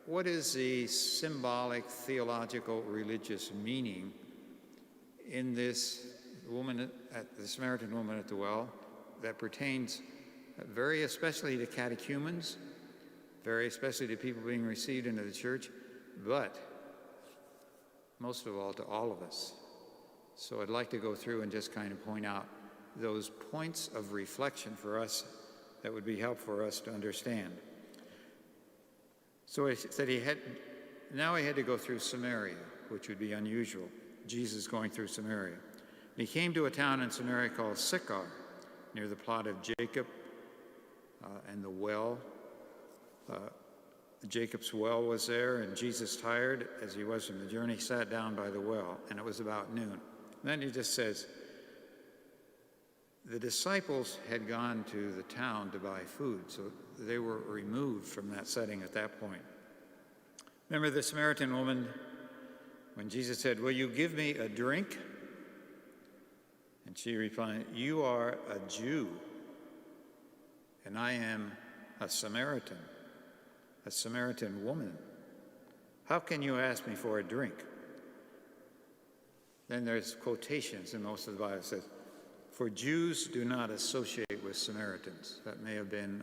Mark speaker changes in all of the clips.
Speaker 1: what is the symbolic, theological, religious meaning in this woman, the Samaritan woman at the well, that pertains very especially to catechumens, very especially to people being received into the church, but most of all to all of us. So I'd like to go through and just kind of point out those points of reflection for us that would be helpful for us to understand. So he said now he had to go through Samaria, which would be unusual, Jesus going through Samaria. And he came to a town in Samaria called Sychar, near the plot of Jacob and the well. Jacob's well was there, and Jesus, tired as he was from the journey, sat down by the well, and it was about noon. And then he just says, the disciples had gone to the town to buy food, so they were removed from that setting at that point. Remember the Samaritan woman, when Jesus said, "Will you give me a drink?" And she replied, "You are a Jew, and I am a Samaritan woman. How can you ask me for a drink?" Then there's quotations in most of the Bible that says, "For Jews do not associate with Samaritans." That may have been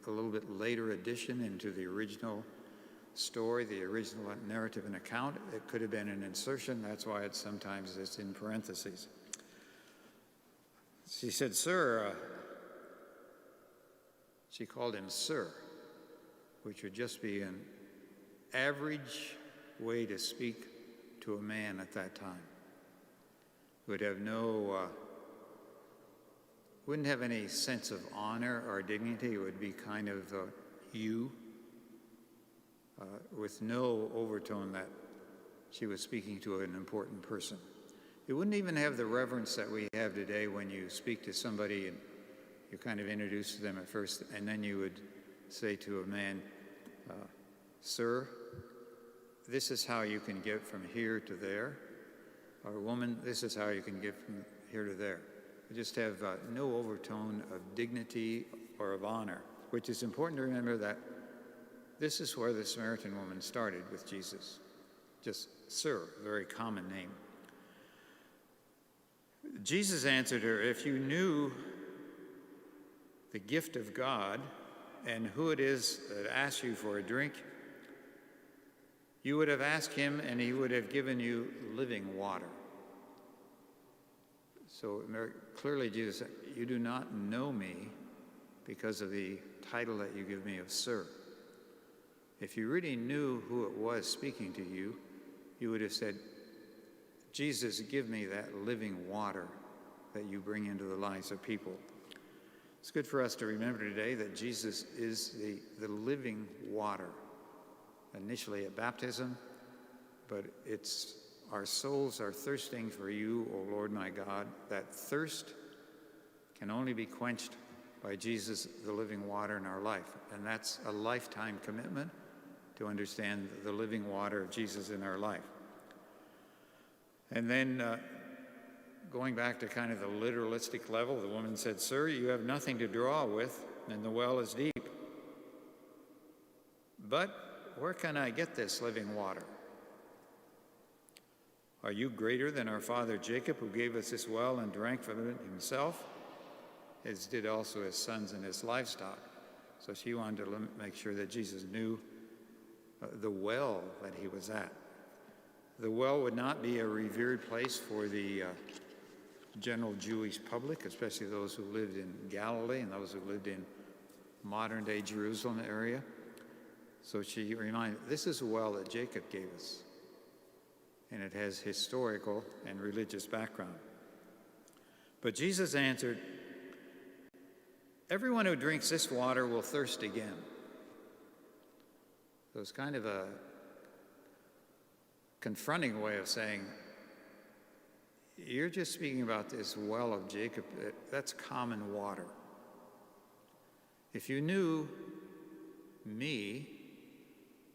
Speaker 1: a little bit later addition into the original story, the original narrative and account. It could have been an insertion. That's why sometimes it's in parentheses. She said, "Sir," she called him sir, which would just be an average way to speak to a man at that time. Would have wouldn't have any sense of honor or dignity. It would be kind of you, with no overtone that she was speaking to an important person. It wouldn't even have the reverence that we have today when you speak to somebody and you kind of introduce them at first, and then you would say to a man, "Sir, this is how you can get from here to there," or "Woman, this is how you can get from here to there." We just have no overtone of dignity or of honor, which is important to remember that this is where the Samaritan woman started with Jesus. Just sir, a very common name. Jesus answered her, "If you knew the gift of God and who it is that asks you for a drink, you would have asked him and he would have given you living water." So very clearly Jesus said, "You do not know me because of the title that you give me of sir. If you really knew who it was speaking to you, you would have said, 'Jesus, give me that living water that you bring into the lives of people.'" It's good for us to remember today that Jesus is the living water, initially at baptism, but it's our souls are thirsting for you, O Lord my God. That thirst can only be quenched by Jesus, the living water in our life. And that's a lifetime commitment to understand the living water of Jesus in our life. And then going back to kind of the literalistic level, the woman said, "Sir, you have nothing to draw with, and the well is deep. But where can I get this living water? Are you greater than our father Jacob, who gave us this well and drank from it himself, as did also his sons and his livestock?" So she wanted to make sure that Jesus knew the well that he was at. The well would not be a revered place for the general Jewish public, especially those who lived in Galilee and those who lived in modern-day Jerusalem area. So she reminded, this is a well that Jacob gave us, and it has historical and religious background. But Jesus answered, "Everyone who drinks this water will thirst again." So it's kind of a confronting way of saying, you're just speaking about this well of Jacob. That's common water. If you knew me,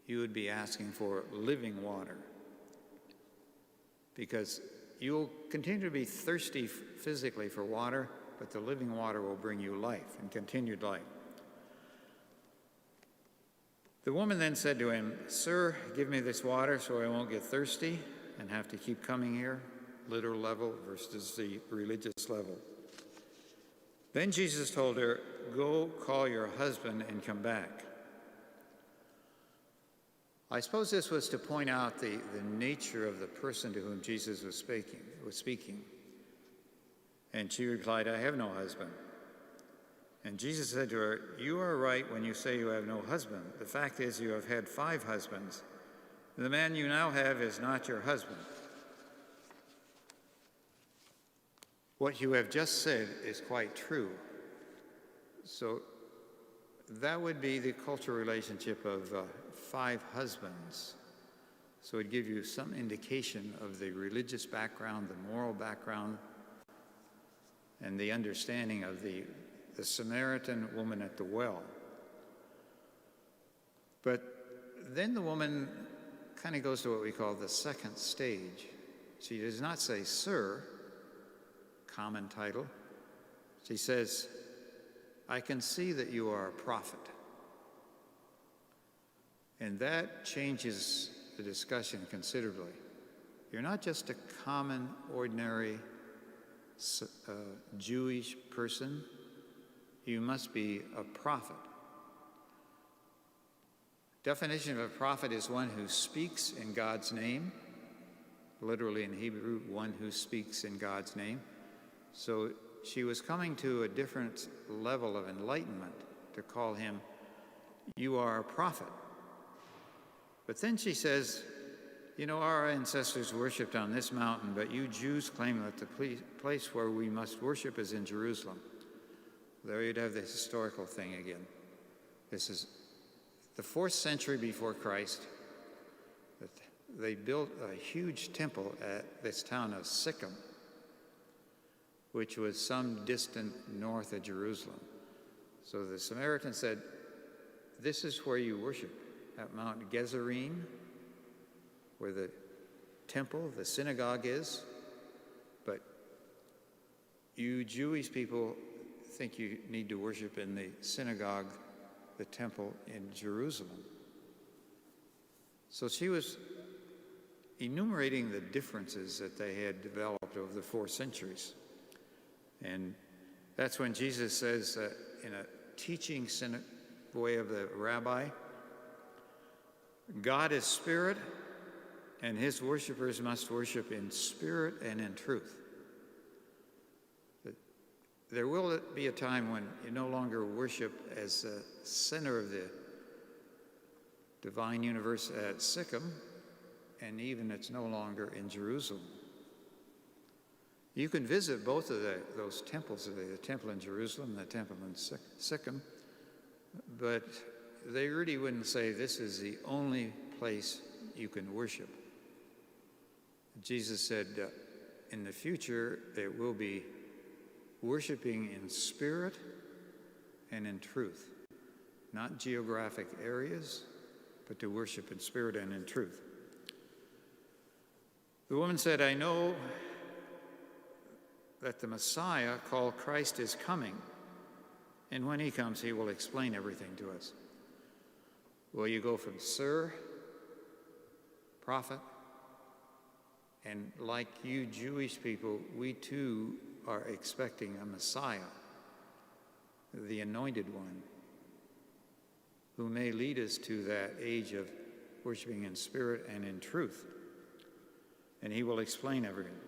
Speaker 1: you would be asking for living water, because you'll continue to be thirsty physically for water, but the living water will bring you life and continued life. The woman then said to him, "Sir, give me this water so I won't get thirsty and have to keep coming here," literal level versus the religious level. Then Jesus told her, "Go call your husband and come back." I suppose this was to point out the nature of the person to whom Jesus was speaking. And she replied, "I have no husband." And Jesus said to her, "You are right when you say you have no husband. The fact is you have had 5 husbands. The man you now have is not your husband. What you have just said is quite true." So that would be the cultural relationship of 5 husbands. So it'd give you some indication of the religious background, the moral background, and the understanding of the Samaritan woman at the well. But then the woman kind of goes to what we call the second stage. She does not say, "Sir," common title. She says, "I can see that you are a prophet." And that changes the discussion considerably. You're not just a common, ordinary Jewish person. You must be a prophet. Definition of a prophet is one who speaks in God's name. Literally in Hebrew, one who speaks in God's name. So she was coming to a different level of enlightenment to call him, "You are a prophet." But then she says, "You know, our ancestors worshipped on this mountain, but you Jews claim that the place where we must worship is in Jerusalem." There you'd have the historical thing again. This is the 4th century before Christ. They built a huge temple at this town of Sychem, which was some distant north of Jerusalem. So the Samaritan said, "This is where you worship, at Mount Gerizim, where the temple, the synagogue is. But you Jewish people think you need to worship in the synagogue, the temple in Jerusalem." So she was enumerating the differences that they had developed over the 4 centuries. And that's when Jesus says, in a teaching way of the rabbi, "God is spirit, and his worshipers must worship in spirit and in truth." There will be a time when you no longer worship as the center of the divine universe at Sychem, and even it's no longer in Jerusalem. You can visit both of those temples, the temple in Jerusalem and the temple in Sychem, but they really wouldn't say this is the only place you can worship. Jesus said in the future it will be worshiping in spirit and in truth, not geographic areas, but to worship in spirit and in truth. The woman said, "I know that the Messiah, called Christ, is coming, and when he comes, he will explain everything to us." Well, you go from "Sir," prophet, and like you Jewish people, we too are expecting a Messiah, the anointed one, who may lead us to that age of worshiping in spirit and in truth. And he will explain everything.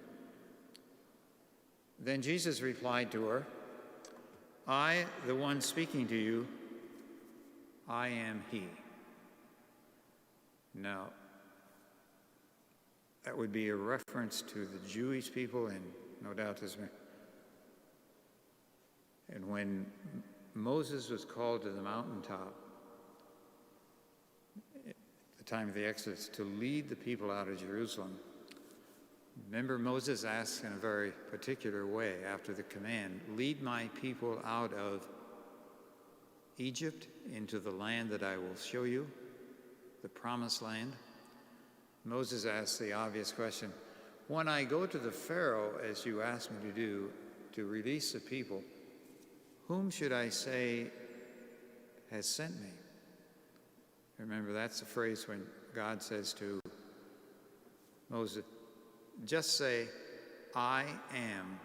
Speaker 1: Then Jesus replied to her, "I, the one speaking to you, I am he." Now, that would be a reference to the Jewish people, and no doubt this. And when Moses was called to the mountaintop at the time of the Exodus to lead the people out of Jerusalem, remember Moses asked in a very particular way after the command, "Lead my people out of Egypt into the land that I will show you, the promised land." Moses asked the obvious question, "When I go to the Pharaoh, as you asked me to do, to release the people, whom should I say has sent me?" Remember, that's the phrase when God says to Moses, just say, I am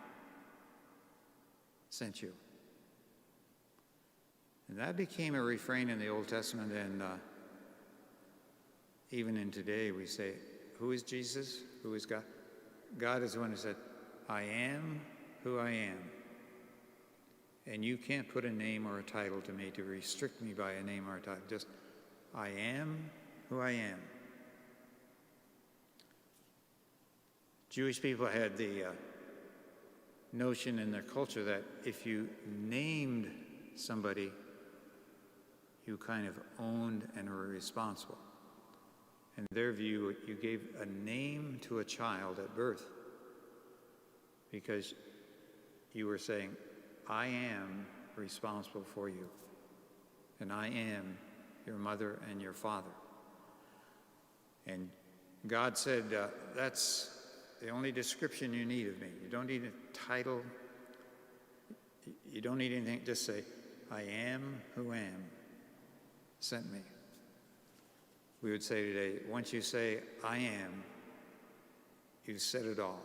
Speaker 1: sent you. And that became a refrain in the Old Testament, and even in today we say, who is Jesus? Who is God? God is the one who said, I am who I am. And you can't put a name or a title to me to restrict me by a name or a title. Just, I am who I am. Jewish people had the notion in their culture that if you named somebody, you kind of owned and were responsible. In their view, you gave a name to a child at birth because you were saying, I am responsible for you, and I am your mother and your father. And God said, that's the only description you need of me. You don't need a title. You don't need anything. Just say, I am who am, sent me. We would say today, once you say, I am, you've said it all.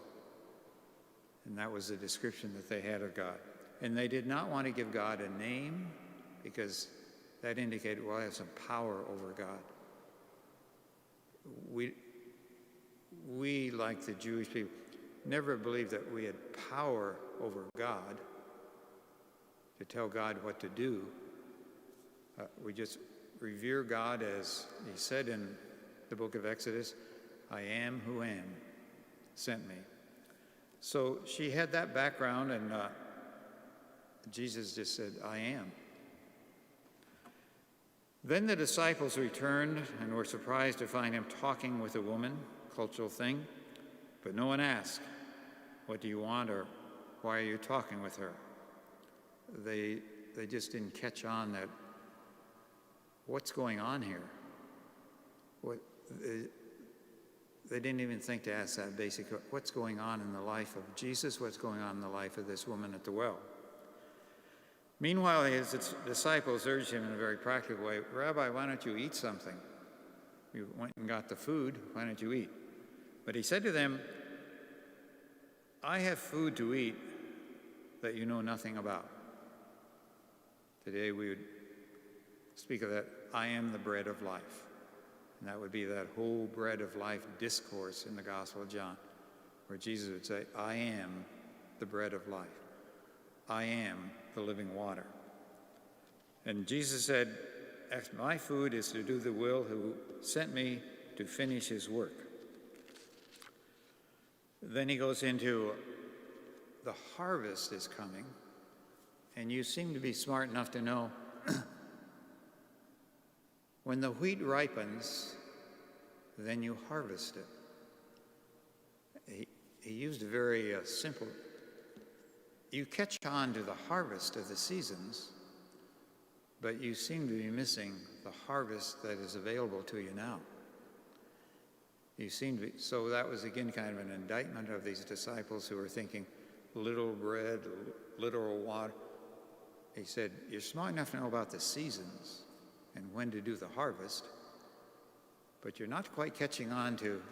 Speaker 1: And that was the description that they had of God. And they did not want to give God a name because that indicated, well, I have some power over God. We, like the Jewish people, never believed that we had power over God to tell God what to do. We just revere God as he said in the book of Exodus, I am who am, sent me. So she had that background, and Jesus just said, I am. Then the disciples returned and were surprised to find him talking with a woman, cultural thing, but no one asked, what do you want, or why are you talking with her? They just didn't catch on that, what's going on here? They didn't even think to ask that basic, what's going on in the life of Jesus? What's going on in the life of this woman at the well? Meanwhile, his disciples urged him in a very practical way, Rabbi, why don't you eat something? You went and got the food, why don't you eat? But he said to them, I have food to eat that you know nothing about. Today we would speak of that, I am the bread of life. And that would be that whole bread of life discourse in the Gospel of John, where Jesus would say, I am the bread of life. I am the living water. And Jesus said, my food is to do the will who sent me to finish his work. Then he goes into, the harvest is coming, and you seem to be smart enough to know when the wheat ripens, then you harvest it. He used a very simple, you catch on to the harvest of the seasons, but you seem to be missing the harvest that is available to you now. You seem to be, so that was again kind of an indictment of these disciples who were thinking, little bread, literal water. He said, you're smart enough to know about the seasons and when to do the harvest, but you're not quite catching on to,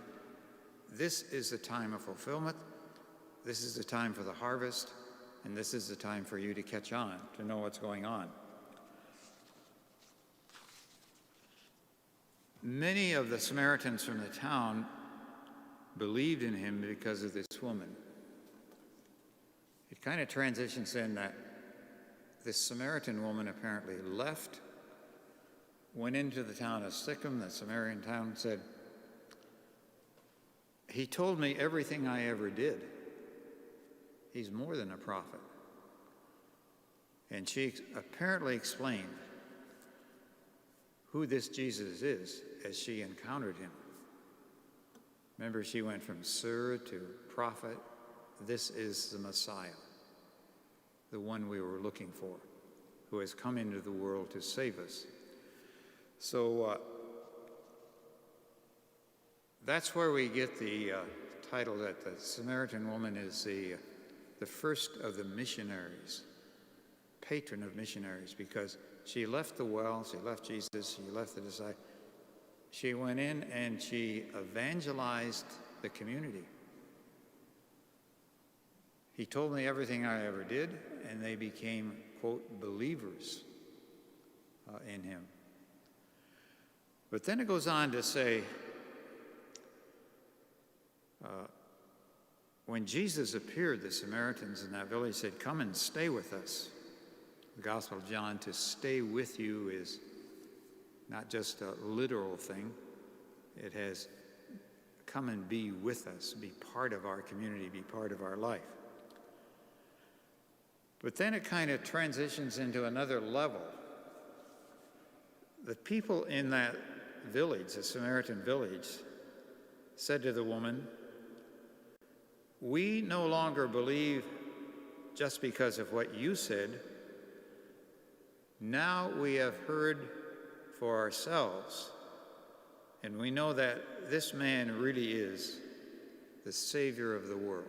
Speaker 1: this is the time of fulfillment, this is the time for the harvest, and this is the time for you to catch on, to know what's going on. Many of the Samaritans from the town believed in him because of this woman. It kind of transitions in that this Samaritan woman apparently left, went into the town of Sychem, the Samaritan town, and said, he told me everything I ever did. He's more than a prophet. And she apparently explained who this Jesus is as she encountered him. Remember, she went from sir to prophet. This is the Messiah, the one we were looking for, who has come into the world to save us. So that's where we get the title that the Samaritan woman is the first of the missionaries, patron of missionaries, because she left the well, she left Jesus, she left the disciples. she went in and she evangelized the community. He told me everything I ever did, and they became, quote, believers in him. But then it goes on to say, when Jesus appeared, the Samaritans in that village said, "Come and stay with us." The Gospel of John, to stay with you, is not just a literal thing. It has come and be with us, be part of our community, be part of our life. But then it kind of transitions into another level. The people in that village, the Samaritan village, said to the woman, "We no longer believe just because of what you said. Now we have heard for ourselves, and we know that this man really is the Savior of the world."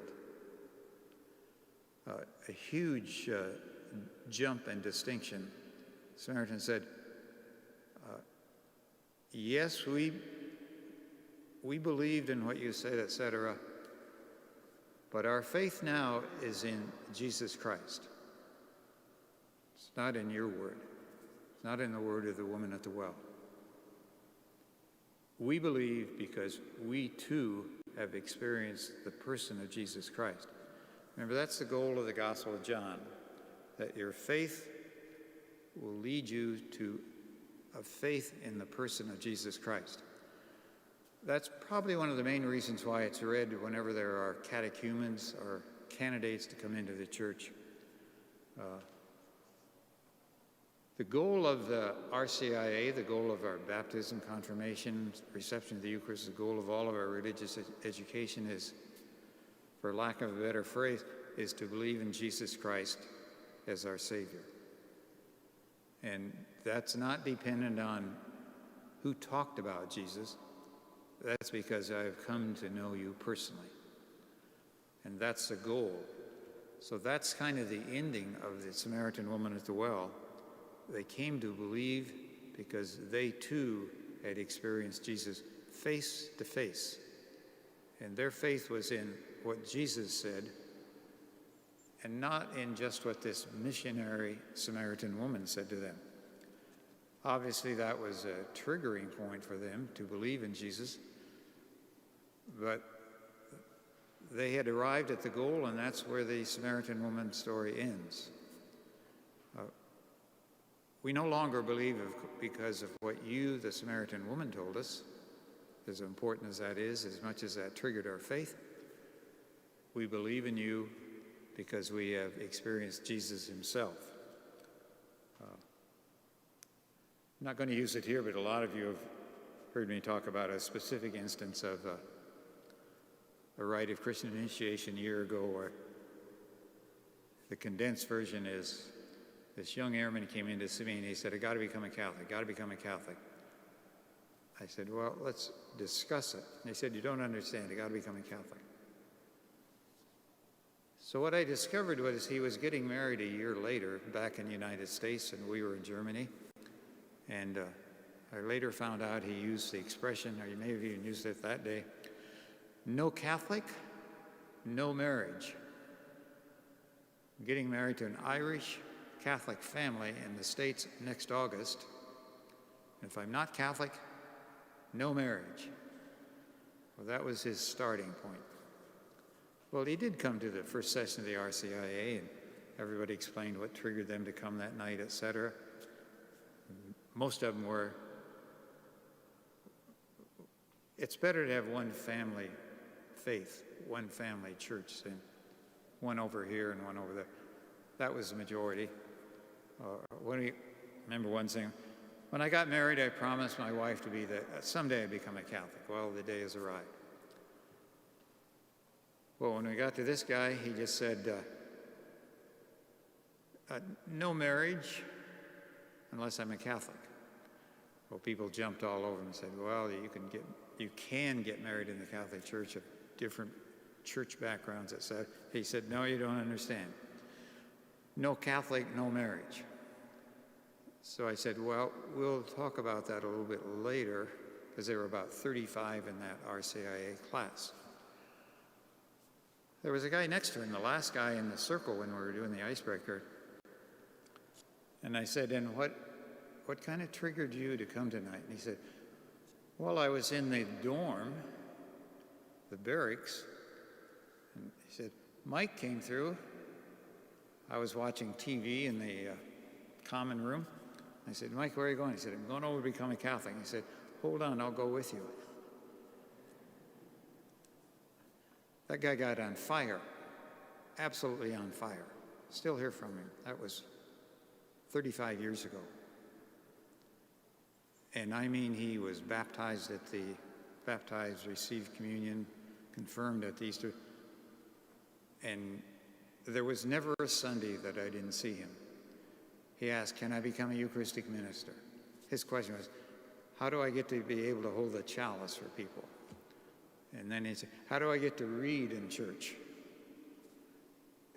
Speaker 1: A huge jump and distinction. The Samaritan said, "Yes, we believed in what you said, etc., but our faith now is in Jesus Christ. It's not in your word. It's not in the word of the woman at the well. We believe because we too have experienced the person of Jesus Christ." Remember, that's the goal of the Gospel of John, that your faith will lead you to a faith in the person of Jesus Christ. That's probably one of the main reasons why it's read whenever there are catechumens or candidates to come into the church. The goal of the RCIA, the goal of our baptism, confirmation, reception of the Eucharist, the goal of all of our religious education is, for lack of a better phrase, is to believe in Jesus Christ as our Savior. And that's not dependent on who talked about Jesus. That's because I've come to know you personally. And that's the goal. So that's kind of the ending of the Samaritan woman at the well. They came to believe because they too had experienced Jesus face to face. And their faith was in what Jesus said, and not in just what this missionary Samaritan woman said to them. Obviously, that was a triggering point for them to believe in Jesus, but they had arrived at the goal, and that's where the Samaritan woman story ends. We no longer believe because of what you, the Samaritan woman, told us, as important as that is, as much as that triggered our faith. We believe in you because we have experienced Jesus himself. I'm not going to use it here, but a lot of you have heard me talk about a specific instance of a rite of Christian initiation a year ago, where the condensed version is, this young airman came in to see me and he said, "I got to become a Catholic, got to become a Catholic." I said, "Well, let's discuss it." And he said, "You don't understand, I got to become a Catholic." So what I discovered was he was getting married a year later back in the United States, and we were in Germany. And I later found out he used the expression, or he may have even used it that day, "No Catholic, no marriage." I'm getting married to an Irish Catholic family in the States next August. If I'm not Catholic, no marriage. Well, that was his starting point. Well, he did come to the first session of the RCIA, and everybody explained what triggered them to come that night, etc. Most of them were, it's better to have one family faith, one family church, than one over here and one over there. That was the majority. Remember one thing, when I got married, I promised my wife to be someday I'd become a Catholic. Well, the day has arrived. Well, when we got to this guy, he just said, "No marriage unless I'm a Catholic." Well, people jumped all over him and said, "Well, you can get married in the Catholic Church of different church backgrounds," etc. He said, "No, you don't understand. No Catholic, no marriage." So I said, "Well, we'll talk about that a little bit later. because there were about 35 in that RCIA class. There was a guy next to him, the last guy in the circle when we were doing the icebreaker. And I said, and what kind of triggered you to come tonight? And he said, well, I was in the dorm, the barracks, and he said, Mike came through. I was watching TV in the common room. I said, Mike, where are you going? He said, I'm going over to become a Catholic. He said, hold on, I'll go with you. That guy got on fire, absolutely on fire. Still hear from him. That was 35 years ago. And I mean, he was baptized, received communion, confirmed at the Easter. And there was never a Sunday that I didn't see him. He asked, can I become a Eucharistic minister? His question was, how do I get to be able to hold the chalice for people? And then he said, how do I get to read in church?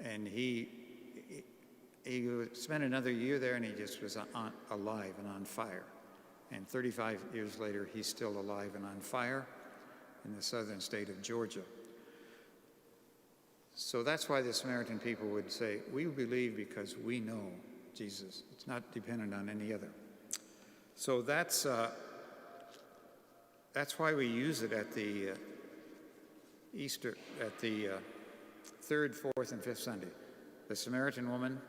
Speaker 1: And he spent another year there, and he just was alive and on fire. And 35 years later, he's still alive and on fire in the southern state of Georgia. So that's why the Samaritan people would say, we believe because we know Jesus. It's not dependent on any other. So that's why we use it at the Easter, at the third, fourth, and fifth Sunday. The Samaritan woman,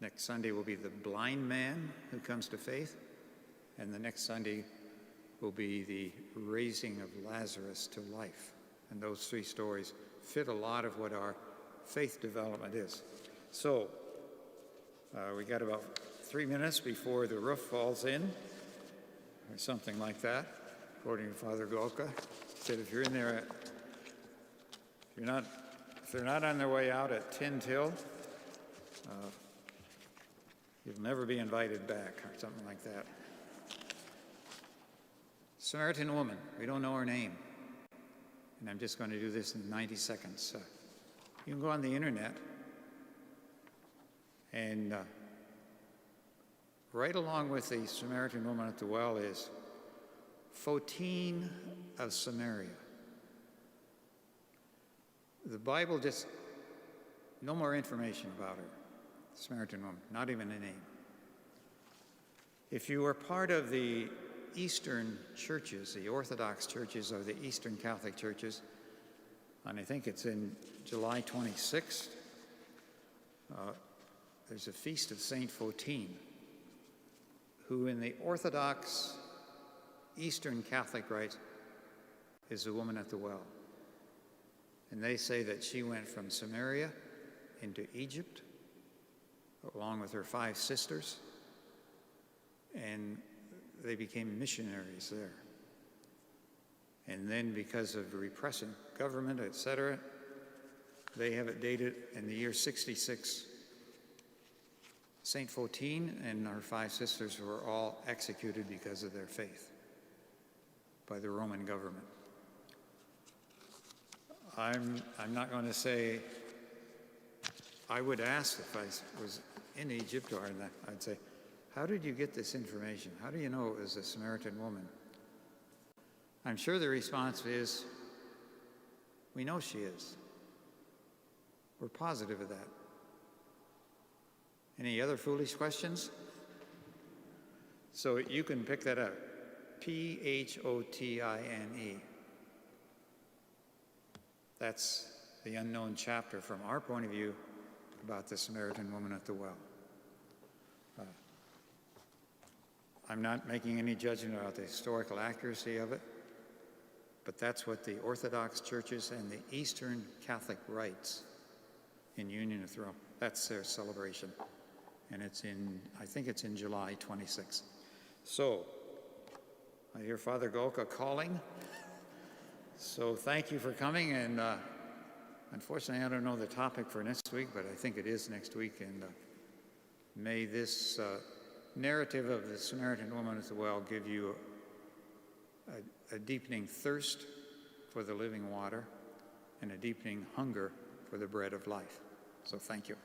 Speaker 1: next Sunday will be the blind man who comes to faith, and the next Sunday will be the raising of Lazarus to life. And those three stories fit a lot of what our faith development is. So, we got about 3 minutes before the roof falls in, or something like that, according to Father Golka. He said if you're in there, if they're not on their way out at 10 till, you'll never be invited back, or something like that. Samaritan woman, we don't know her name. And I'm just going to do this in 90 seconds. You can go on the internet and right along with the Samaritan woman at the well is Photine of Samaria. The Bible just, no more information about her, Samaritan woman, not even a name. If you are part of the Eastern churches, the Orthodox churches or the Eastern Catholic churches, and I think it's in July 26th, there's a feast of Saint Photine, who in the Orthodox Eastern Catholic rite is the woman at the well. And they say that she went from Samaria into Egypt, along with her 5 sisters, and they became missionaries there. And then because of the repressive government, etc., they have it dated in the year 66. Saint Photine and her 5 sisters were all executed because of their faith by the Roman government. I'm not going to say, I would ask if I was in Egypt or in that, I'd say, how did you get this information? How do you know it was a Samaritan woman? I'm sure the response is, we know she is. We're positive of that. Any other foolish questions? So you can pick that up. Photine. That's the unknown chapter from our point of view about the Samaritan woman at the well. I'm not making any judgment about the historical accuracy of it, but that's what the Orthodox churches and the Eastern Catholic rites in union with Rome, that's their celebration. And it's in, I think it's in July 26th. So, I hear Father Golka calling. So thank you for coming, and unfortunately I don't know the topic for next week, but I think it is next week, and may this narrative of the Samaritan woman at the well give you a deepening thirst for the living water and a deepening hunger for the bread of life. So thank you.